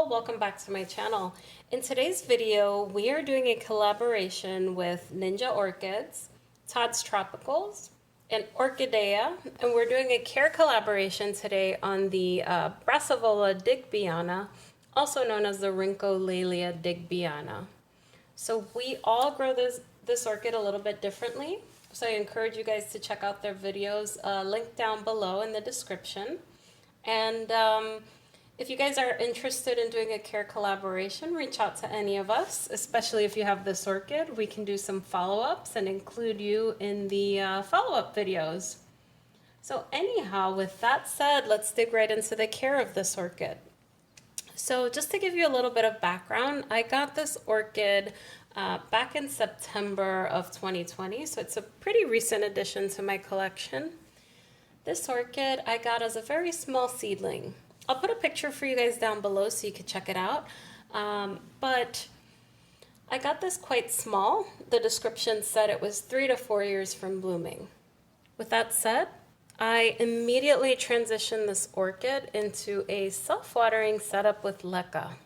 Hello, welcome back to my channel. In today's video, we are doing a collaboration with Ninja Orchids, Todd's Tropicals, and Orchidea, and we're doing a care collaboration today on the Brassavola Digbyana, also known as the Rhyncholaelia Digbyana. So we all grow this orchid a little bit differently, so I encourage you guys to check out their videos, linked down below in the description. And if you guys are interested in doing a care collaboration, reach out to any of us, especially if you have this orchid. We can do some follow-ups and include you in the follow-up videos. So anyhow, with that said, let's dig right into the care of this orchid. So just to give you a little bit of background, I got this orchid back in September of 2020, so it's a pretty recent addition to my collection. This orchid I got as a very small seedling. I'll put a picture for you guys down below so you can check it out. But I got this quite small. The description said it was 3 to 4 years from blooming. With that said, I immediately transitioned this orchid into a self-watering setup with Leca.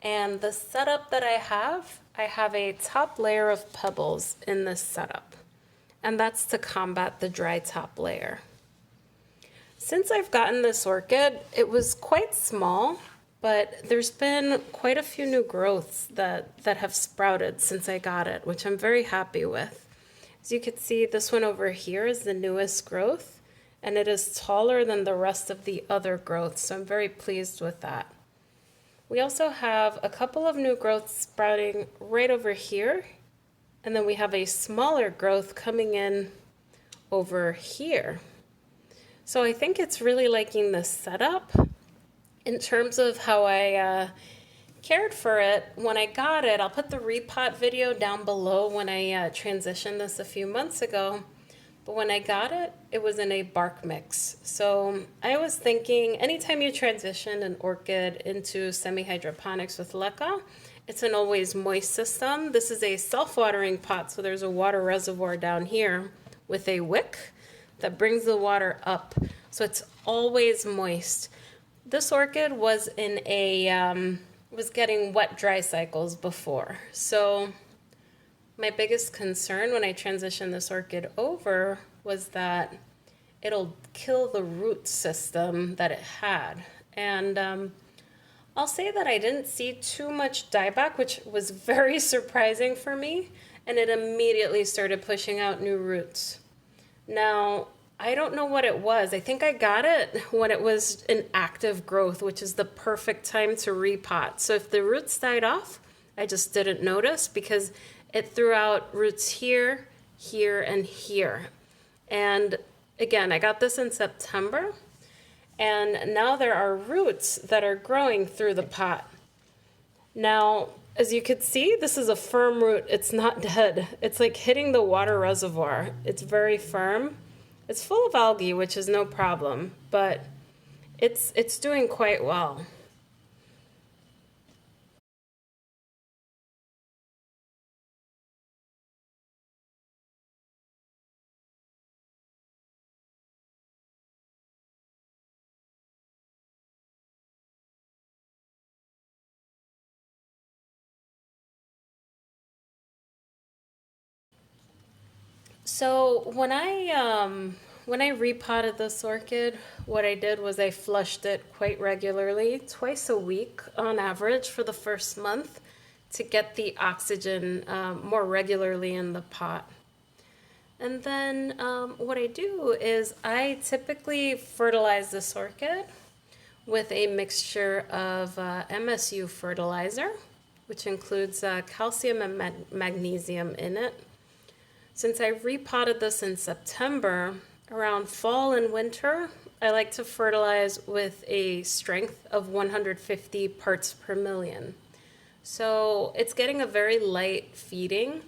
And the setup that I have a top layer of pebbles in this setup. And that's to combat the dry top layer. Since I've gotten this orchid, it was quite small, but there's been quite a few new growths that have sprouted since I got it, which I'm very happy with. As you can see, this one over here is the newest growth, and it is taller than the rest of the other growths, so I'm very pleased with that. We also have a couple of new growths sprouting right over here, and then we have a smaller growth coming in over here. So I think it's really liking this setup. In terms of how I cared for it, when I got it, I'll put the repot video down below when I transitioned this a few months ago. But when I got it, it was in a bark mix. So I was thinking anytime you transition an orchid into semi-hydroponics with Leca, it's an always moist system. This is a self-watering pot, so there's a water reservoir down here with a wick that brings the water up, so it's always moist. This orchid was in a was getting wet dry cycles before, so my biggest concern when I transitioned this orchid over was that it'll kill the root system that it had. And I'll say that I didn't see too much dieback, which was very surprising for me, and it immediately started pushing out new roots. Now, I don't know what it was. I think I got it when it was in active growth, which is the perfect time to repot. So if the roots died off, I just didn't notice because it threw out roots here, here, and here. And again, I got this in September, and now there are roots that are growing through the pot. Now, as you can see, this is a firm root. It's not dead. It's like hitting the water reservoir. It's very firm. It's full of algae, which is no problem, but it's doing quite well. So when I repotted this orchid, what I did was I flushed it quite regularly, twice a week on average for the first month to get the oxygen more regularly in the pot. And then what I do is I typically fertilize this orchid with a mixture of MSU fertilizer, which includes calcium and magnesium in it. Since I repotted this in September, around fall and winter, I like to fertilize with a strength of 150 parts per million. So it's getting a very light feeding,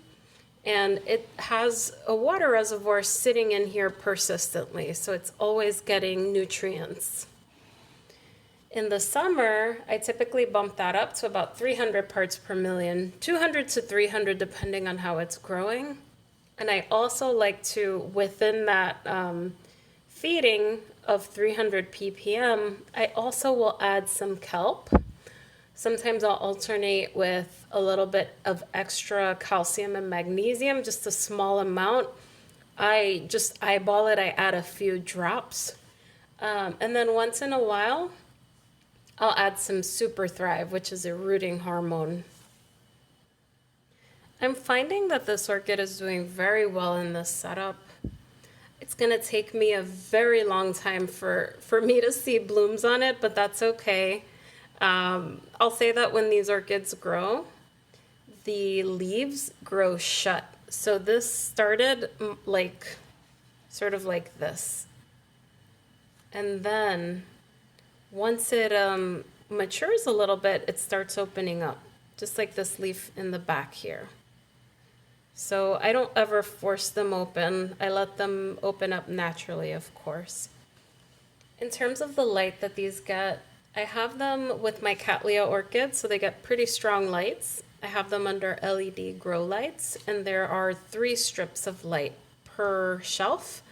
and it has a water reservoir sitting in here persistently, so it's always getting nutrients. In the summer, I typically bump that up to about 300 parts per million, 200 to 300 depending on how it's growing. And I also like to, within that feeding of 300 ppm, I also will add some kelp. Sometimes I'll alternate with a little bit of extra calcium and magnesium, just a small amount. I just eyeball it, I add a few drops. And then once in a while, I'll add some Super Thrive, which is a rooting hormone. I'm finding that this orchid is doing very well in this setup. It's gonna take me a very long time for me to see blooms on it, but that's okay. I'll say that when these orchids grow, the leaves grow shut. So this started like, sort of like this. And then once it matures a little bit, it starts opening up, just like this leaf in the back here. So I don't ever force them open. I let them open up naturally, of course. In terms of the light that these get, I have them with my Cattleya orchids, so they get pretty strong lights. I have them under LED grow lights, and there are 3 strips of light per shelf.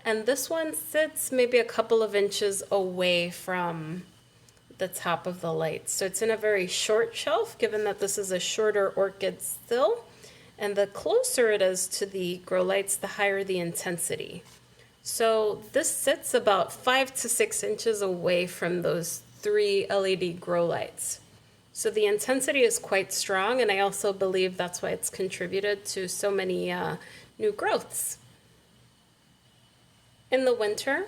And this one sits maybe a couple of inches away from the top of the light. So it's in a very short shelf, given that this is a shorter orchid still. And the closer it is to the grow lights, the higher the intensity. So this sits about 5 to 6 inches away from those 3 LED grow lights. So the intensity is quite strong, and I also believe that's why it's contributed to so many new growths. In the winter,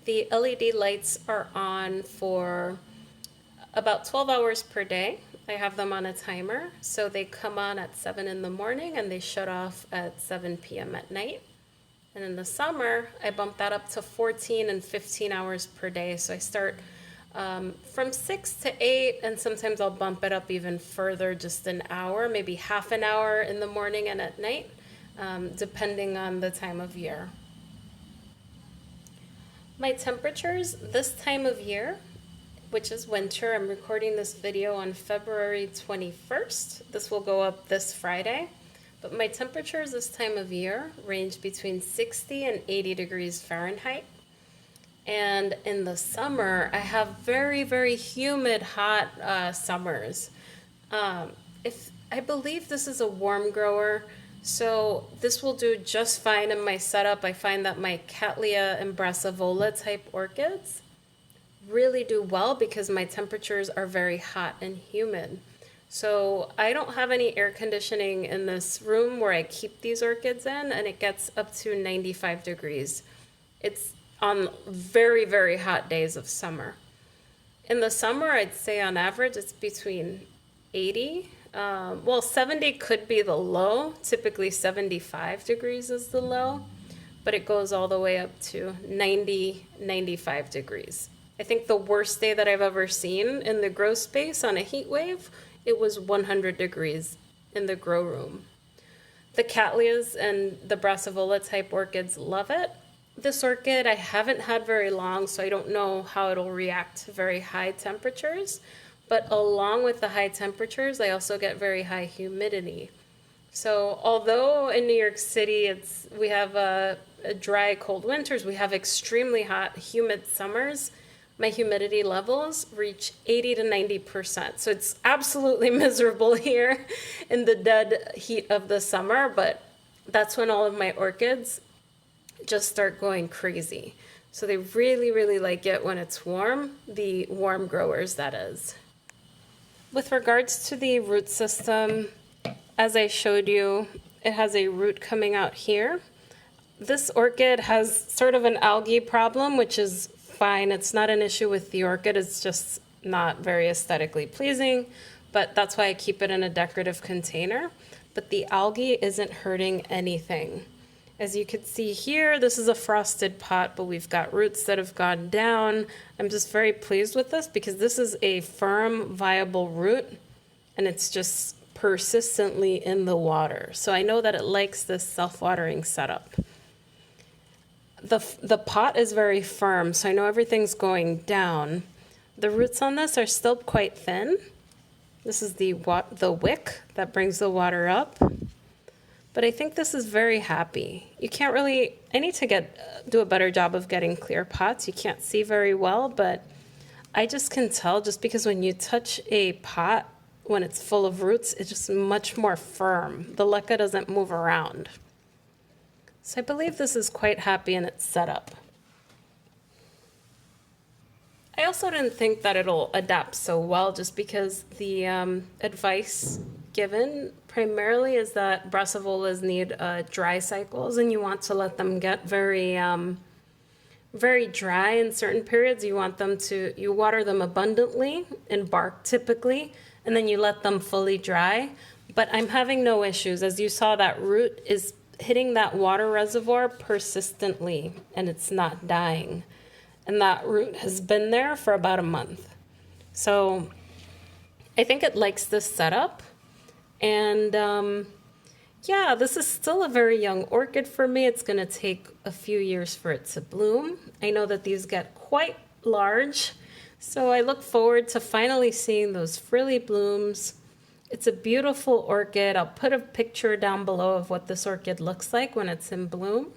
the LED lights are on for about 12 hours per day. I have them on a timer, so they come on at 7 in the morning and they shut off at 7 p.m. at night. And in the summer, I bump that up to 14 and 15 hours per day. So I start from 6 to 8, and sometimes I'll bump it up even further, just an hour, maybe half an hour in the morning and at night, depending on the time of year. My temperatures this time of year, which is winter, I'm recording this video on February 21st. This will go up this Friday. But my temperatures this time of year range between 60 and 80 degrees Fahrenheit. And in the summer, I have very, very humid, hot summers. I believe this is a warm grower, so this will do just fine in my setup. I find that my Cattleya and Brassavola type orchids really do well because my temperatures are very hot and humid. So I don't have any air conditioning in this room where I keep these orchids in, and it gets up to 95 degrees. It's on very, very hot days of summer. In the summer, I'd say on average it's between 80. 70 could be the low. Typically 75 degrees is the low, but it goes all the way up to 90, 95 degrees. I think the worst day that I've ever seen in the grow space on a heat wave, it was 100 degrees in the grow room. The Cattleyas and the Brassavola type orchids love it. This orchid I haven't had very long, so I don't know how it'll react to very high temperatures. But along with the high temperatures, I also get very high humidity. So although in New York City we have a dry, cold winters, we have extremely hot, humid summers, my humidity levels reach 80 to 90%. So it's absolutely miserable here in the dead heat of the summer, but that's when all of my orchids just start going crazy. So they really, really like it when it's warm, the warm growers, that is. With regards to the root system, as I showed you, it has a root coming out here. This orchid has sort of an algae problem, which is fine. It's not an issue with the orchid. It's just not very aesthetically pleasing, but that's why I keep it in a decorative container. But the algae isn't hurting anything. As you can see here, this is a frosted pot, but we've got roots that have gone down. I'm just very pleased with this because this is a firm, viable root, and it's just persistently in the water. So I know that it likes this self-watering setup. The pot is very firm, so I know everything's going down. The roots on this are still quite thin. This is the wick that brings the water up. But I think this is very happy. You can't really, I need to do a better job of getting clear pots. You can't see very well, but I just can tell just because when you touch a pot, when it's full of roots, it's just much more firm. The leca doesn't move around. So I believe this is quite happy in its setup. I also didn't think that it'll adapt so well just because the advice given primarily is that Brassavolas need dry cycles, and you want to let them get very dry in certain periods. You water them abundantly in bark typically, and then you let them fully dry. But I'm having no issues. As you saw, that root is hitting that water reservoir persistently, and it's not dying. And that root has been there for about a month. So I think it likes this setup. And yeah, this is still a very young orchid for me. It's going to take a few years for it to bloom. I know that these get quite large, so I look forward to finally seeing those frilly blooms. It's a beautiful orchid. I'll put a picture down below of what this orchid looks like when it's in bloom,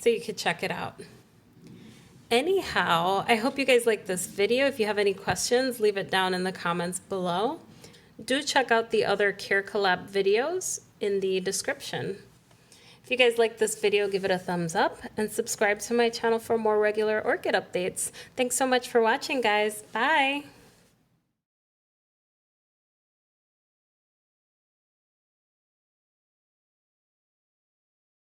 so you could check it out. Anyhow, I hope you guys like this video. If you have any questions, leave it down in the comments below. Do check out the other Care Collab videos in the description. If you guys like this video, give it a thumbs up and subscribe to my channel for more regular orchid updates. Thanks so much for watching, guys. Bye.